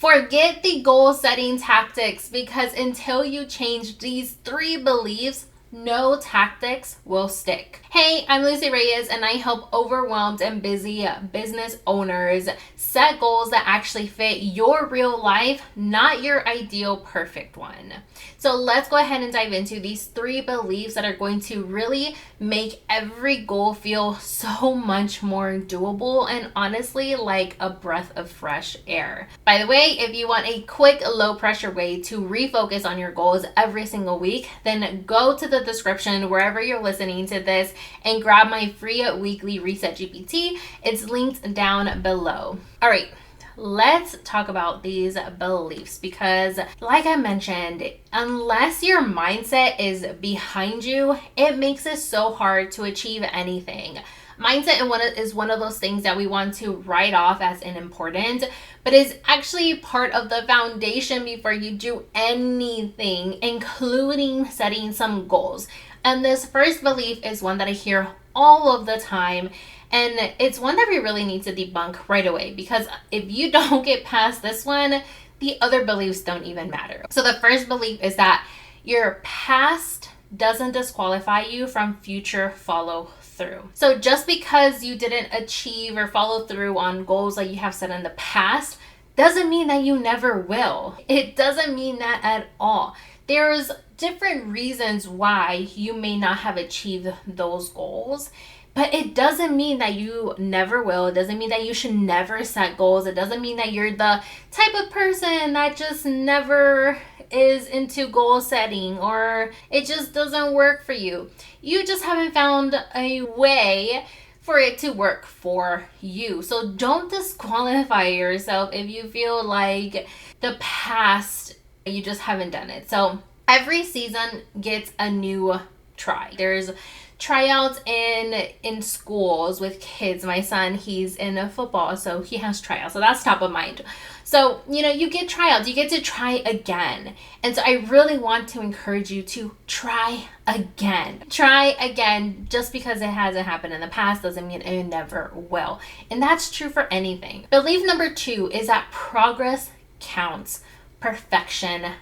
Forget the goal setting tactics, because until you change these 3 beliefs, no tactics will stick. Hey, I'm Lucy Reyes, and I help overwhelmed and busy business owners set goals that actually fit your real life, not your ideal perfect one. So let's go ahead and dive into these 3 beliefs that are going to really make every goal feel so much more doable and honestly like a breath of fresh air. By the way, if you want a quick, low pressure way to refocus on your goals every single week, then go to the description wherever you're listening to this and grab my free weekly Reset GPT. It's linked down below. All right. Let's talk about these beliefs, because like I mentioned, unless your mindset is behind you, it makes it so hard to achieve anything. Mindset is one of those things that we want to write off as unimportant, but is actually part of the foundation before you do anything, including setting some goals. And this first belief is one that I hear all of the time. And it's one that we really need to debunk right away, because if you don't get past this one, the other beliefs don't even matter. So the first belief is that your past doesn't disqualify you from future follow through. So just because you didn't achieve or follow through on goals that you have set in the past doesn't mean that you never will. It doesn't mean that at all. There's different reasons why you may not have achieved those goals. But it doesn't mean that you never will. It doesn't mean that you should never set goals. It doesn't mean that you're the type of person that just never is into goal setting, or it just doesn't work for you. You just haven't found a way for it to work for you. So don't disqualify yourself if you feel like the past, you just haven't done it. So every season gets a new try. There's tryouts in schools with kids. My son, he's in football, so he has tryouts. So that's top of mind. So, you get tryouts. You get to try again. And so I really want to encourage you to try again. Try again. Just because it hasn't happened in the past doesn't mean it never will. And that's true for anything. Belief number 2 is that progress counts. Perfection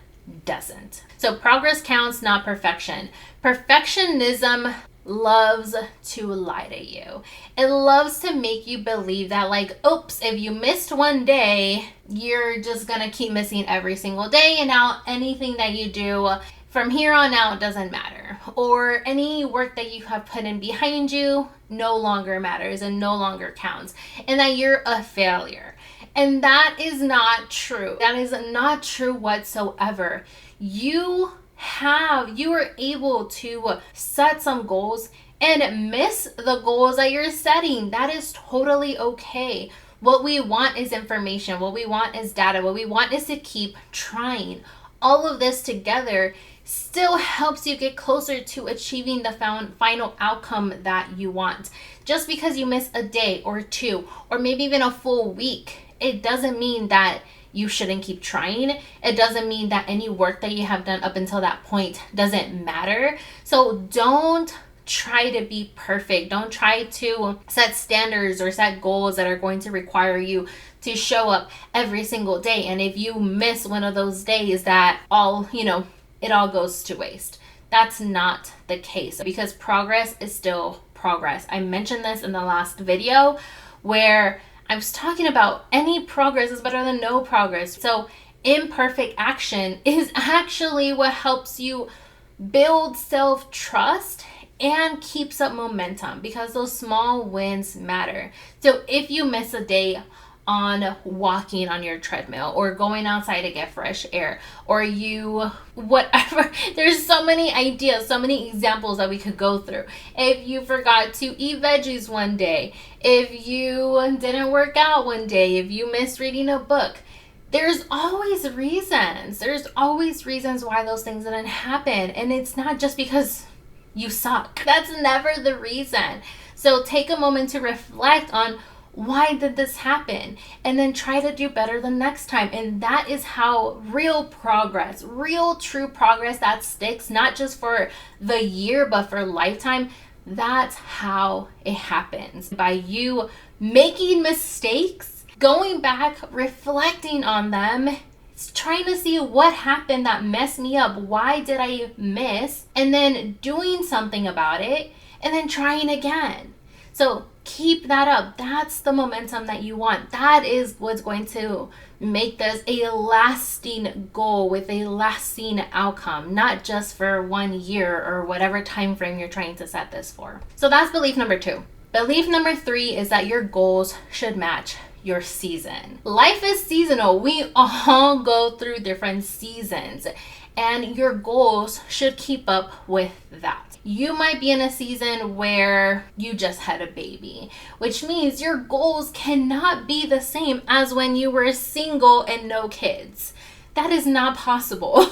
doesn't. So progress counts, not perfection. Perfectionism loves to lie to you. It loves to make you believe that, like, oops, if you missed one day, you're just gonna keep missing every single day, and now anything that you do from here on out doesn't matter. Or any work that you have put in behind you no longer matters and no longer counts, and that you're a failure. And that is not true. That is not true whatsoever. You are able to set some goals and miss the goals that you're setting. That is totally okay. What we want is information. What we want is data. What we want is to keep trying. All of this together still helps you get closer to achieving the final outcome that you want. Just because you miss a day or 2, or maybe even a full week, it doesn't mean that you shouldn't keep trying. It doesn't mean that any work that you have done up until that point doesn't matter. So don't try to be perfect. Don't try to set standards or set goals that are going to require you to show up every single day. And if you miss one of those days, that it all goes to waste. That's not the case, because progress is still progress. I mentioned this in the last video where I was talking about any progress is better than no progress. So imperfect action is actually what helps you build self-trust and keeps up momentum, because those small wins matter. So if you miss a day on walking on your treadmill, or going outside to get fresh air, or whatever. There's so many ideas, so many examples that we could go through. If you forgot to eat veggies one day, if you didn't work out one day, if you missed reading a book, there's always reasons. There's always reasons why those things didn't happen. And it's not just because you suck. That's never the reason. So take a moment to reflect on, why did this happen? And then try to do better the next time. And that is how real progress, real true progress that sticks, not just for the year, but for lifetime, that's how it happens. By you making mistakes going back, reflecting on them, trying to see what happened that messed me up. Why did I miss? And then doing something about it, and then trying again. So keep that up. That's the momentum that you want. That is what's going to make this a lasting goal with a lasting outcome, not just for 1 year or whatever time frame you're trying to set this for. So that's belief number 2. Belief number 3 is that your goals should match your season. Life is seasonal. We all go through different seasons, and your goals should keep up with that. You might be in a season where you just had a baby, which means your goals cannot be the same as when you were single and no kids. That is not possible.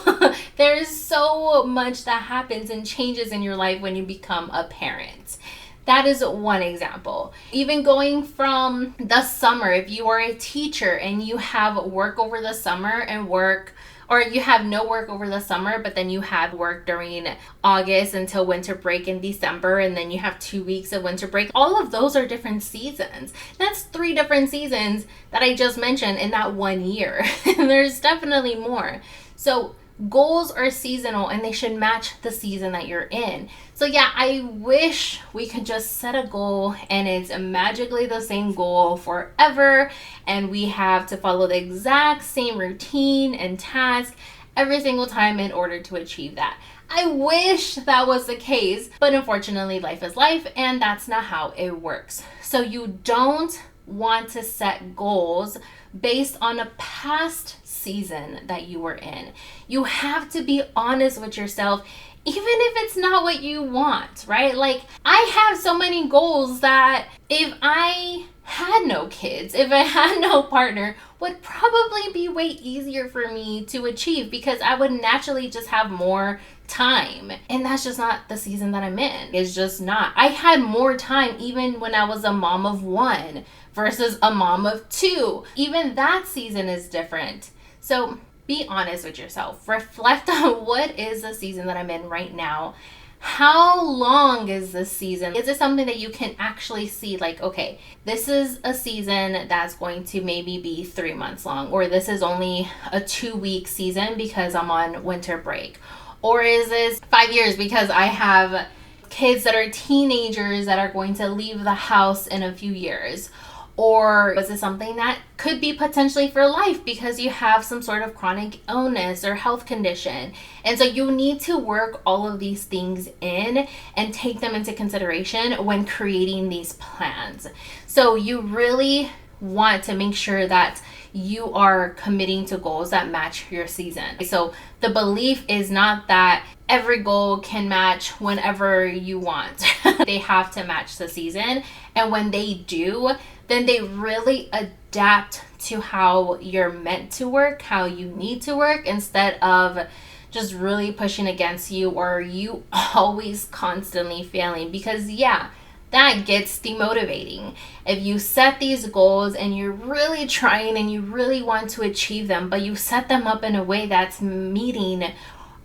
There is so much that happens and changes in your life when you become a parent. That is one example. Even going from the summer, if you are a teacher and you have work over the summer and work, or you have no work over the summer, but then you have work during August until winter break in December, and then you have 2 weeks of winter break. All of those are different seasons. That's 3 different seasons that I just mentioned in that 1 year. There's definitely more. So goals are seasonal and they should match the season that you're in. So yeah, I wish we could just set a goal and it's magically the same goal forever, and we have to follow the exact same routine and task every single time in order to achieve that. I wish that was the case, but unfortunately life is life and that's not how it works. So you don't want to set goals based on a past season that you were in. You have to be honest with yourself, even if it's not what you want, right? Like, I have so many goals that if I had no kids, if I had no partner, would probably be way easier for me to achieve because I would naturally just have more time. And that's just not the season that I'm in. It's just not. I had more time even when I was a mom of 1 versus a mom of 2. Even that season is different. So be honest with yourself. Reflect on what is the season that I'm in right now. How long is this season? Is it something that you can actually see, like, okay, this is a season that's going to maybe be 3 months long, or this is only a 2-week season because I'm on winter break, or is this 5 years because I have kids that are teenagers that are going to leave the house in a few years? Or is it something that could be potentially for life because you have some sort of chronic illness or health condition? And so you need to work all of these things in and take them into consideration when creating these plans. So you really want to make sure that you are committing to goals that match your season. So the belief is not that every goal can match whenever you want. They have to match the season. And when they do, then they really adapt to how you're meant to work, how you need to work, instead of just really pushing against you or you always constantly failing. Because yeah, that gets demotivating. If you set these goals and you're really trying and you really want to achieve them, but you set them up in a way that's meeting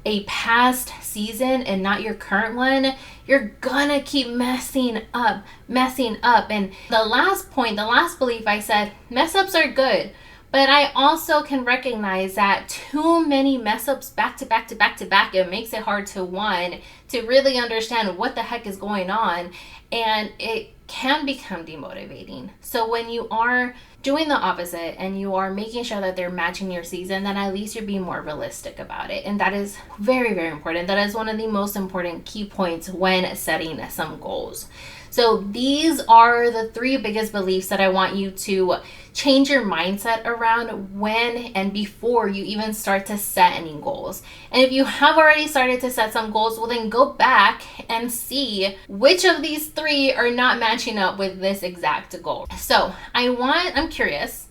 a past season and not your current one, you're gonna keep messing up. And the last belief I said, mess ups are good, but I also can recognize that too many mess ups back to back, it makes it hard to really understand what the heck is going on, and it can become demotivating. So when you are doing the opposite and you are making sure that they're matching your season, then at least you're being more realistic about it. And that is very, very important. That is one of the most important key points when setting some goals. So these are the 3 biggest beliefs that I want you to change your mindset around when and before you even start to set any goals. And if you have already started to set some goals, well, then go back and see which of these 3 are not matching up with this exact goal. So I'm curious,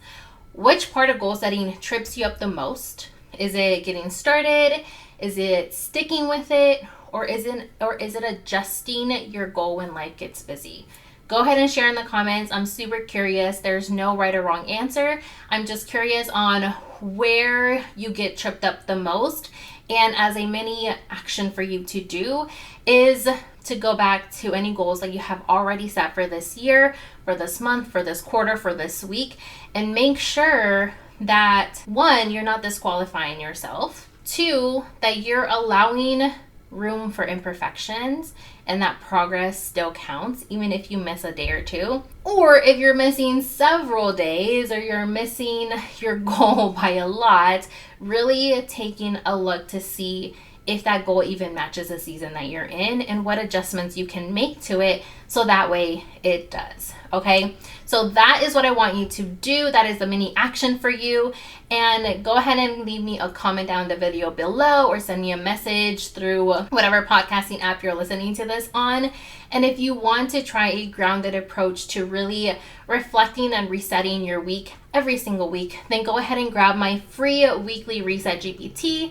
which part of goal setting trips you up the most? Is it getting started? Is it sticking with it? Or is it adjusting your goal when life gets busy? Go ahead and share in the comments. I'm super curious. There's no right or wrong answer. I'm just curious on where you get tripped up the most. And as a mini action for you to do is to go back to any goals that you have already set for this year, for this month, for this quarter, for this week, and make sure that one, you're not disqualifying yourself, two, that you're allowing room for imperfections and that progress still counts even if you miss a day or two, or if you're missing several days or you're missing your goal by a lot, really taking a look to see if that goal even matches the season that you're in and what adjustments you can make to it so that way it does. Okay, so that is what I want you to do. That is the mini action for you. And go ahead and leave me a comment down the video below or send me a message through whatever podcasting app you're listening to this on. And if you want to try a grounded approach to really reflecting and resetting your week every single week, then go ahead and grab my free weekly Reset GPT.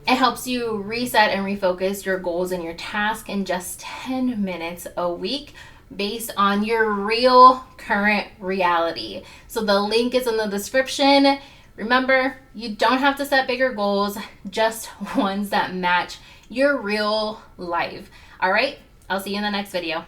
It helps you reset and refocus your goals and your task in just 10 minutes a week based on your real current reality. So the link is in the description. Remember, you don't have to set bigger goals, just ones that match your real life. All right, I'll see you in the next video.